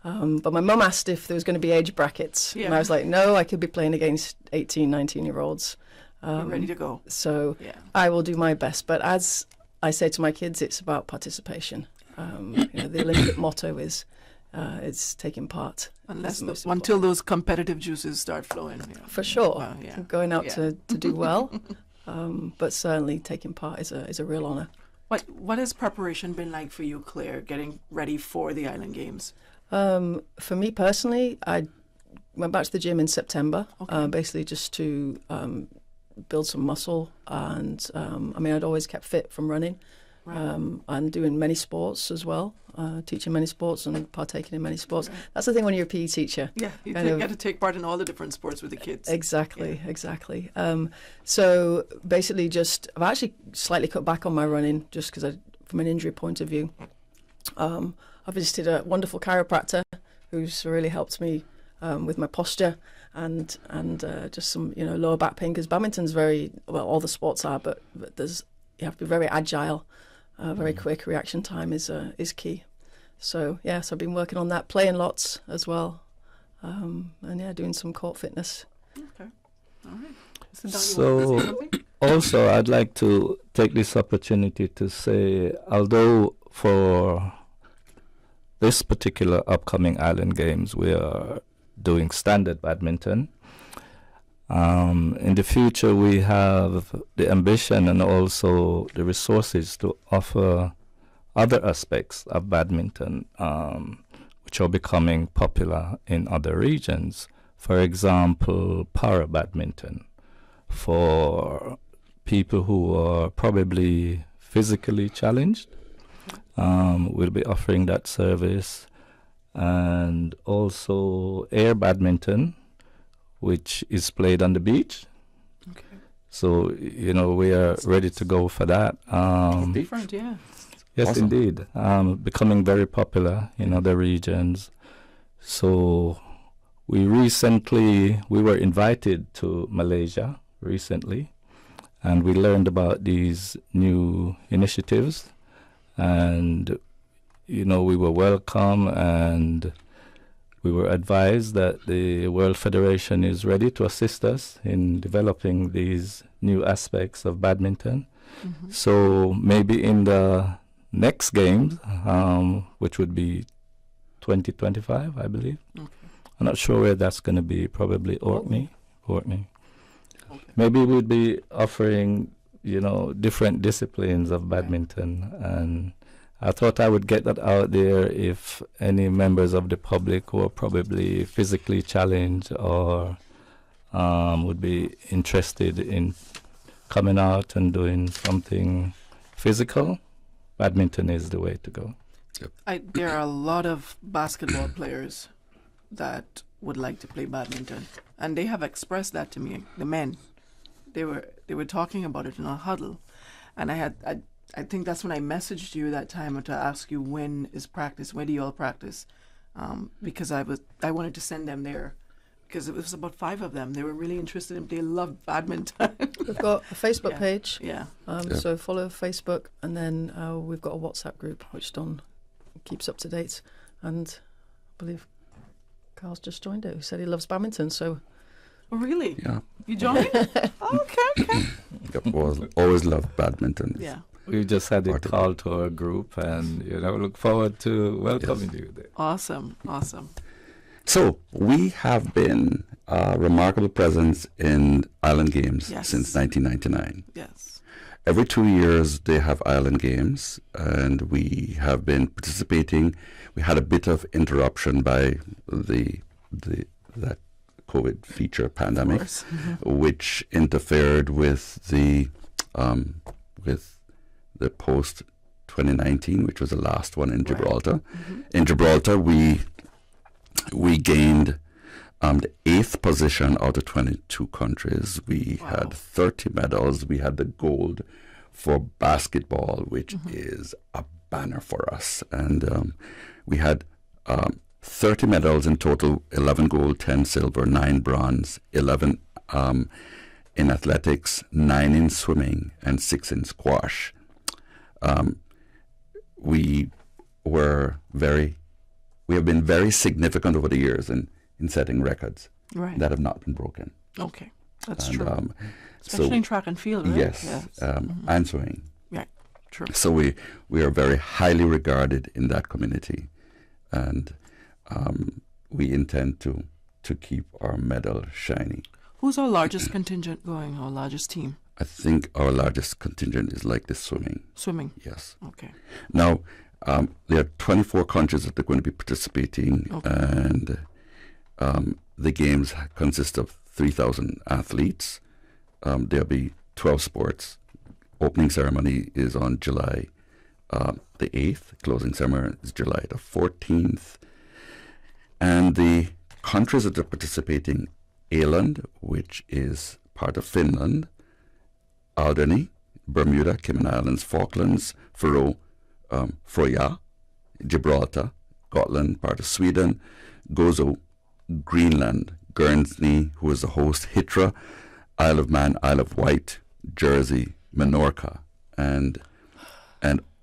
but my mum asked if there was going to be age brackets. Yeah. And I was like, no, I could be playing against 18, 19-year-olds. You're ready to go. So I will do my best. But as I say to my kids, it's about participation. The Olympic motto is it's taking part. Until those competitive juices start flowing. Yeah. For sure. Well, yeah. Going out to do well, but certainly taking part is a real honour. What has preparation been like for you, Claire, getting ready for the Island Games? For me personally, I went back to the gym in September, basically just to build some muscle. And I mean, I'd always kept fit from running, and doing many sports as well, teaching many sports and partaking in many sports. Right. That's the thing when you're a PE teacher. Yeah, you get to take part in all the different sports with the kids. Exactly. So basically, I've actually slightly cut back on my running just because from an injury point of view. I visited a wonderful chiropractor who's really helped me with my posture and just some lower back pain, because badminton's all the sports are, but you have to be very agile, very quick. Reaction time is key. So I've been working on that, playing lots as well, and doing some court fitness. Okay, all right. So also I'd like to take this opportunity to say, although for this particular upcoming Island Games we are doing standard badminton, in the future we have the ambition and also the resources to offer other aspects of badminton, which are becoming popular in other regions. For example, para badminton, for people who are probably physically challenged. We'll be offering that service. And also air badminton, which is played on the beach. Okay. So, we are ready to go for that. Different, yeah. Yes, awesome. Indeed. Becoming very popular in other regions. So we were invited to Malaysia recently, and we learned about these new initiatives, and we were welcome, and we were advised that the World Federation is ready to assist us in developing these new aspects of badminton. Mm-hmm. So maybe in the next games, which would be 2025, I believe. Okay. I'm not sure where that's going to be, probably Orkney. Okay. Maybe we'd be offering, different disciplines of badminton, and I thought I would get that out there if any members of the public who are probably physically challenged or would be interested in coming out and doing something physical. Badminton is the way to go. Yep. There are a lot of basketball players that would like to play badminton, and they have expressed that to me. The men, they were talking about it in a huddle, and I think that's when I messaged you that time to ask you when is practice, when do you all practice, because I wanted to send them there, because it was about 5 of them. They were really interested in. They love badminton. We've got a Facebook page. Yeah. So follow Facebook, and then we've got a WhatsApp group which Don keeps up to date. And I believe Carl's just joined it, who said he loves badminton. So. Oh, really? Yeah. You joined? Okay. Yep, always loved badminton. Yeah. We just had it called to our group, and look forward to welcoming you there. Awesome. So we have been a remarkable presence in Island Games since 1999. Yes. Every 2 years they have Island Games, and we have been participating. We had a bit of interruption by that COVID feature pandemic, which interfered with the post 2019, which was the last one in Gibraltar. Mm-hmm. In Gibraltar, we gained the 8th position out of 22 countries. We had 30 medals. We had the gold for basketball, which is a banner for us. And we had 30 medals in total, 11 gold, 10 silver, 9 bronze, 11 in athletics, 9 in swimming, and 6 in squash. We have been very significant over the years in setting records that have not been broken. Okay, that's true. Especially in track and field, right? Yes. And swimming. Yeah, true. So we are very highly regarded in that community, and we intend to keep our medal shiny. Who's our largest contingent going, our largest team? I think our largest contingent is like the swimming. Swimming? Yes. Okay. Now, there are 24 countries that are going to be participating, and the games consist of 3,000 athletes, there'll be 12 sports. Opening ceremony is on July the 8th. Closing ceremony is July the 14th. And the countries that are participating, Åland, which is part of Finland, Alderney, Bermuda, Cayman Islands, Falklands, Faroe, Frøya, Gibraltar, Gotland, part of Sweden, Gozo, Greenland, Guernsey, who is the host, Xtra, Isle of Man, Isle of Wight, Jersey, Menorca, and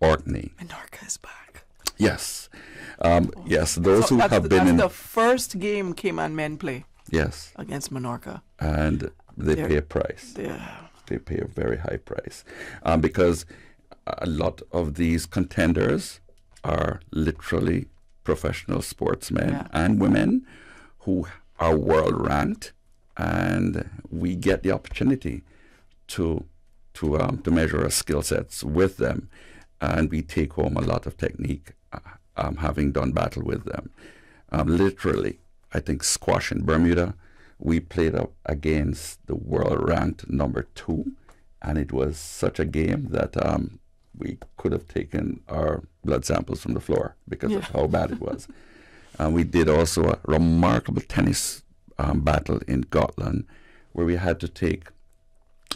Orkney. Menorca is back. Yes. Yes, those who have been that's in... the first game Cayman men play. Yes. Against Menorca. And they pay a price. Yeah. They pay a very high price. Because a lot of these contenders are literally professional sportsmen and women who are world ranked, and we get the opportunity to measure our skill sets with them, and we take home a lot of technique, having done battle with them. Literally, I think squash in Bermuda, we played up against the world ranked number 2, and it was such a game that we could have taken our blood samples from the floor because of how bad it was. We did also a remarkable tennis battle in Gotland, where we had to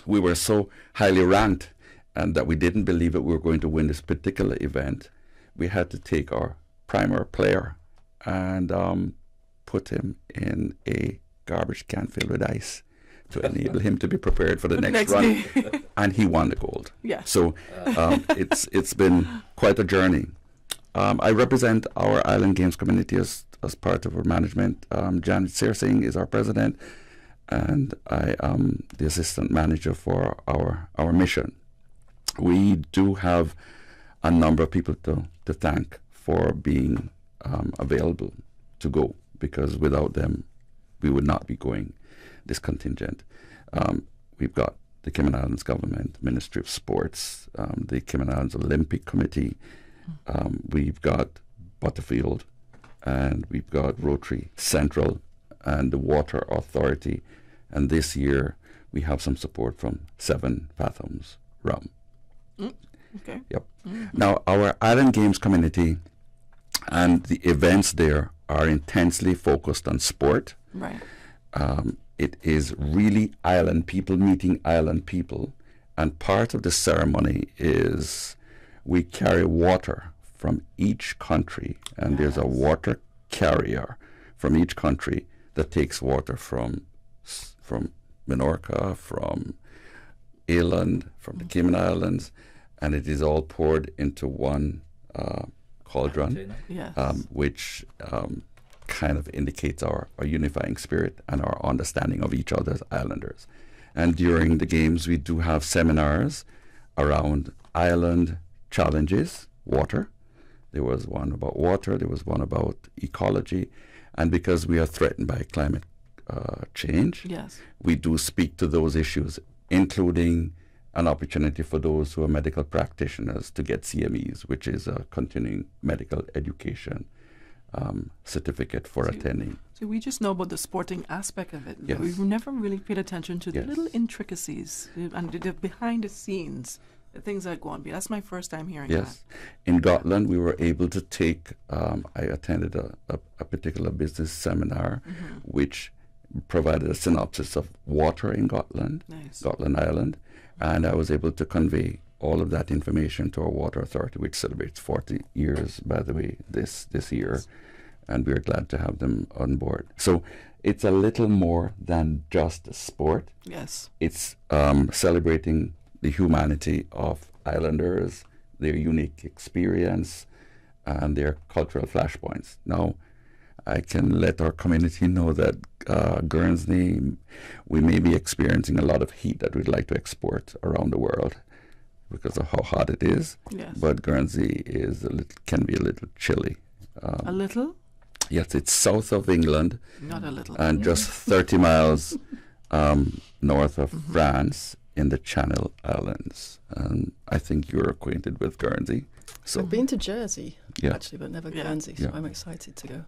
we were so highly ranked and that we didn't believe that we were going to win this particular event. We had to take our primer player and put him in a garbage can filled with ice to enable him to be prepared for the next run. And he won the gold. Yeah. So it's been quite a journey. I represent our Island Games community as part of our management. Janet Searsing is our president, and I am the assistant manager for our mission. We do have a number of people to thank for being available to go, because without them, we would not be going this contingent. We've got the Cayman Islands government, Ministry of Sports, the Cayman Islands Olympic Committee. We've got Butterfield, and we've got Rotary Central and the Water Authority. And this year, we have some support from 7 Fathoms Rum. Okay. Yep. Now, our Island Games community and the events there are intensely focused on sport. Right. It is really island people meeting island people. And part of the ceremony is we carry water from each country, and there's a water carrier from each country that takes water from Menorca, from Åland, from the Cayman Islands, and it is all poured into one cauldron, which kind of indicates our unifying spirit and our understanding of each other's islanders. And during the games, we do have seminars around island challenges, water. There was one about water, there was one about ecology, and because we are threatened by climate change, we do speak to those issues, including an opportunity for those who are medical practitioners to get CMEs, which is a continuing medical education certificate for attending. So we just know about the sporting aspect of it. Yes. We've never really paid attention to the little intricacies and the behind the scenes, the things that go on. That's my first time hearing that. In Gotland, we were able to take, I attended a particular business seminar, which provided a synopsis of water in Gotland, Gotland Island, and I was able to convey all of that information to our water authority, which celebrates 40 years, by the way, this year, and we're glad to have them on board. So it's a little more than just a sport. Yes. It's celebrating the humanity of islanders, their unique experience, and their cultural flashpoints. Now, I can let our community know that Guernsey, we may be experiencing a lot of heat that we'd like to export around the world because of how hot it is. Yes. But Guernsey can be a little chilly. A little? Yes, it's south of England. Not a little. And just 30 miles north of France in the Channel Islands. And I think you're acquainted with Guernsey. So I've been to Jersey, actually, but never Guernsey, so I'm excited to go.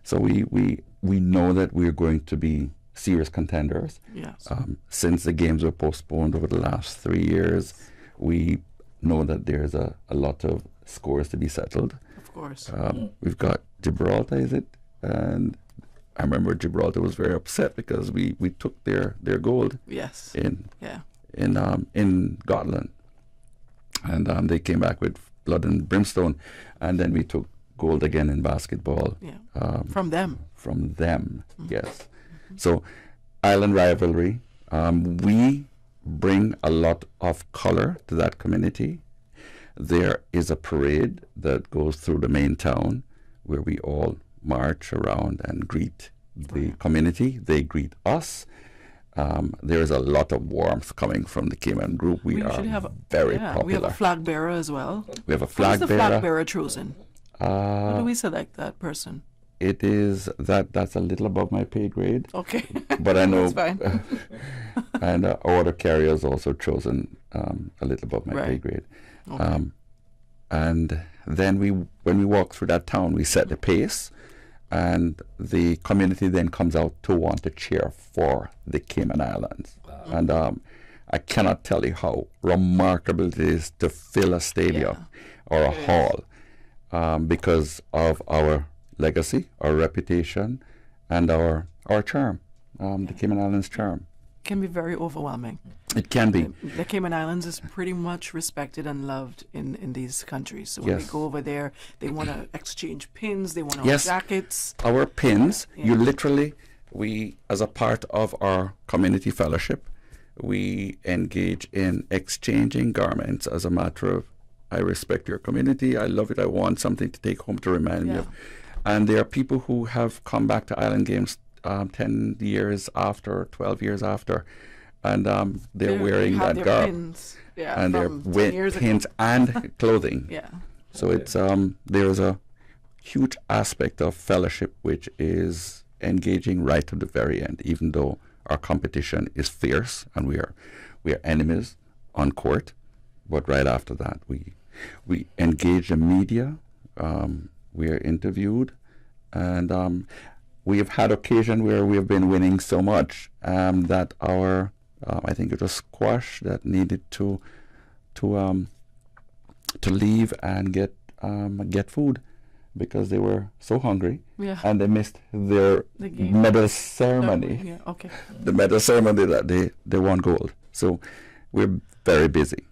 So we know that we're going to be serious contenders. Yes. Since the games were postponed over the last 3 years, we know that there's a lot of scores to be settled. Of course. We've got Gibraltar, is it? And I remember Gibraltar was very upset because we took their gold. Yes. In Scotland, and they came back with blood and brimstone, and then we took gold again in basketball. Yeah. From them. From them. Yes. So, island rivalry. We bring a lot of color to that community. There is a parade that goes through the main town where we all march around and greet the community. They greet us. There is a lot of warmth coming from the Cayman group. We are very popular. We have a flag bearer as well. We have a flag bearer. How is the flag bearer chosen? How do we select that person? It is that's a little above my pay grade. Okay. But I know. That's fine. And our order carrier is also chosen a little above my pay grade. Okay. And then when we walk through that town, we set the pace, and the community then comes out to want to cheer for the Cayman Islands. Wow. And I cannot tell you how remarkable it is to fill a stadium or a hall because of our legacy, our reputation, and our charm, the Cayman Islands charm. Can be very overwhelming. It can be. The Cayman Islands is pretty much respected and loved in these countries. So when we go over there, they want to exchange pins, they want our jackets. Our pins, we, as a part of our community fellowship, we engage in exchanging garments as a matter of, I respect your community, I love it, I want something to take home to remind me of. And there are people who have come back to Island Games 10 years after, 12 years after, and they're wearing that garb. Pins. And they're with pins and clothing. So it's there's a huge aspect of fellowship which is engaging right to the very end, even though our competition is fierce and we are enemies on court. But right after that, we engage the media. We are interviewed, and we have had occasion where we have been winning so much that our I think it was squash that needed to leave and get food because they were so hungry and they missed their medal ceremony. The medal ceremony that they won gold. So we're very busy.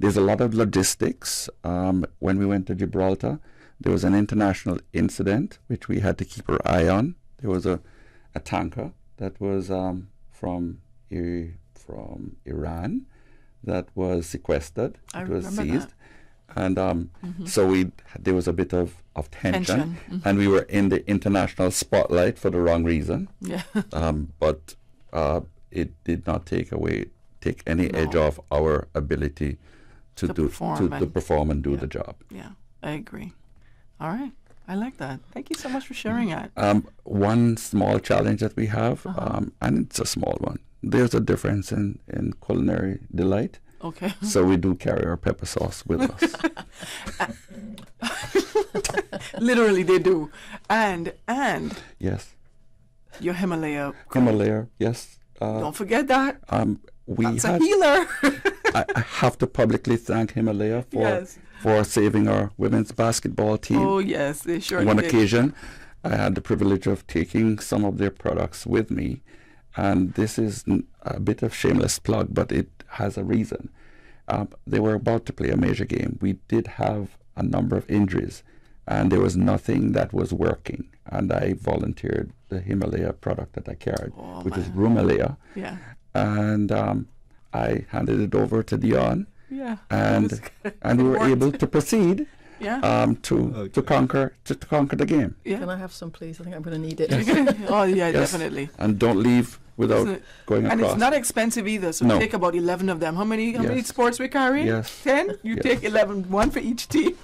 There's a lot of logistics. When we went to Gibraltar, there was an international incident which we had to keep our eye on. There was a tanker that was from Iran that was sequestered. It was seized. And so there was a bit of tension. And we were in the international spotlight for the wrong reason. But it did not take any edge off our ability to perform and do the job. Yeah, I agree. All right. I like that. Thank you so much for sharing that. One small challenge that we have, and it's a small one, there's a difference in culinary delight. Okay. So we do carry our pepper sauce with us. Literally, they do. And yes, your Himalaya. Yes. Don't forget that. That's a healer. I have to publicly thank Himalaya for saving our women's basketball team. Oh yes, they sure did. On one occasion, I had the privilege of taking some of their products with me, and this is a bit of shameless plug, but it has a reason. They were about to play a major game. We did have a number of injuries, and there was nothing that was working. And I volunteered the Himalaya product that I carried, which is Rumalaya. Yeah. And I handed it over to Dionne. Yeah. And we were able to proceed. To conquer the game. Yeah. Can I have some, please? I think I'm going to need it. Oh yeah, definitely. And don't leave without going across. And it's not expensive either. So take about 11 of them. How many sports we carry? Yes. 10. You take 11, one for each team.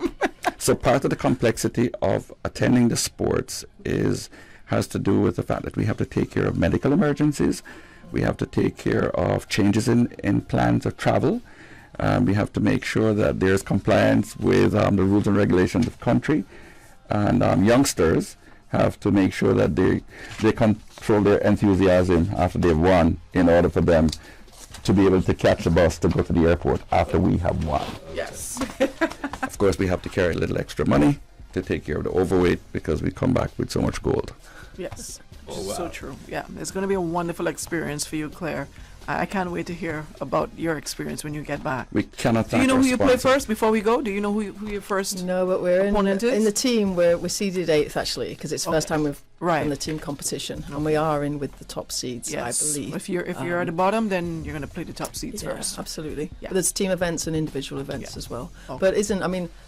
So part of the complexity of attending the sports has to do with the fact that we have to take care of medical emergencies. We have to take care of changes in plans of travel. We have to make sure that there's compliance with the rules and regulations of the country. And youngsters have to make sure that they control their enthusiasm after they've won in order for them to be able to catch the bus to go to the airport after we have won. Yes. Of course, we have to carry a little extra money to take care of the overweight because we come back with so much gold. Yes. So true. Yeah, it's going to be a wonderful experience for you, Claire. I can't wait to hear about your experience when you get back. We cannot. Do you know who you play first before we go? Do you know who your first? No, but we're opponent is? In the team. We're seeded 8th actually because it's the first time we've done the team competition, and we are in with the top seeds. Yes. I believe. If you're at the bottom, then you're going to play the top seeds first. Absolutely. Yeah. But there's team events and individual events as well. Okay. But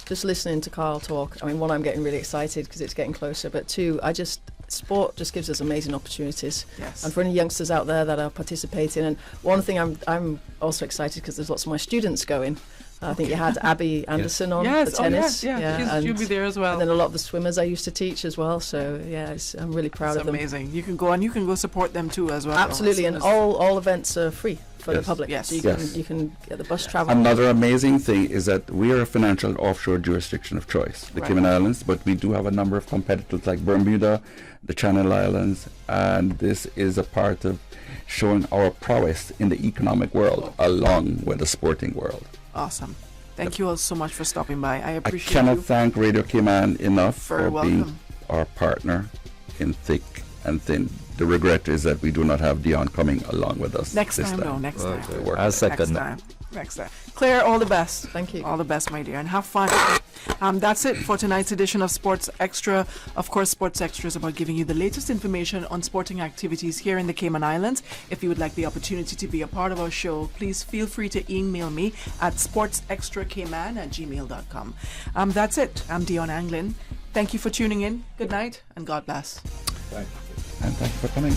just listening to Carl talk. I mean, one, I'm getting really excited because it's getting closer. But two, sport just gives us amazing opportunities. Yes. And for any youngsters out there that are participating, and one thing I'm also excited because there's lots of my students going. I think you had Abby Anderson on for tennis. She'll be there as well. And then a lot of the swimmers I used to teach as well. So I'm really proud of them. It's amazing. You can go and you can go support them too as well. Absolutely, and all events are free for the public. Yes. So you can get the bus travel. Another amazing thing is that we are a financial offshore jurisdiction of choice, the Cayman Islands, but we do have a number of competitors like Bermuda, the Channel Islands, and this is a part of showing our prowess in the economic world along with the sporting world. Awesome. Thank you all so much for stopping by. I appreciate I cannot thank Radio Cayman enough for welcome. Being our partner in thick and thin. The regret is that we do not have Dionne coming along with us. Next time. I'll second that. Next time. Claire, all the best. Thank you. All the best, my dear, and have fun. That's it for tonight's edition of Sports Extra. Of course, Sports Extra is about giving you the latest information on sporting activities here in the Cayman Islands. If you would like the opportunity to be a part of our show, please feel free to email me at sportsextracayman@gmail.com. That's it. I'm Dionne Anglin. Thank you for tuning in. Good night, and God bless. Thank you. And thank you for coming.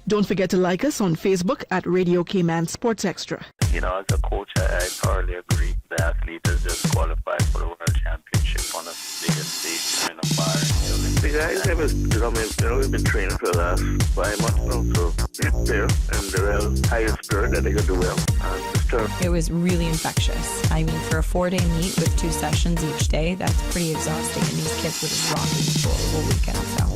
Don't forget to like us on Facebook at Radio Cayman Sports Extra. You know, as a coach, I thoroughly agree. The athlete has just qualified for the World Championship on the biggest stage in the fire. The guys have we've been training for the last 5 months now, so it's there, and they're all highest spirit that they could do well. It was really infectious. I mean, for a 4-day meet with 2 sessions each day, that's pretty exhausting, and these kids were just rocking the whole weekend, so.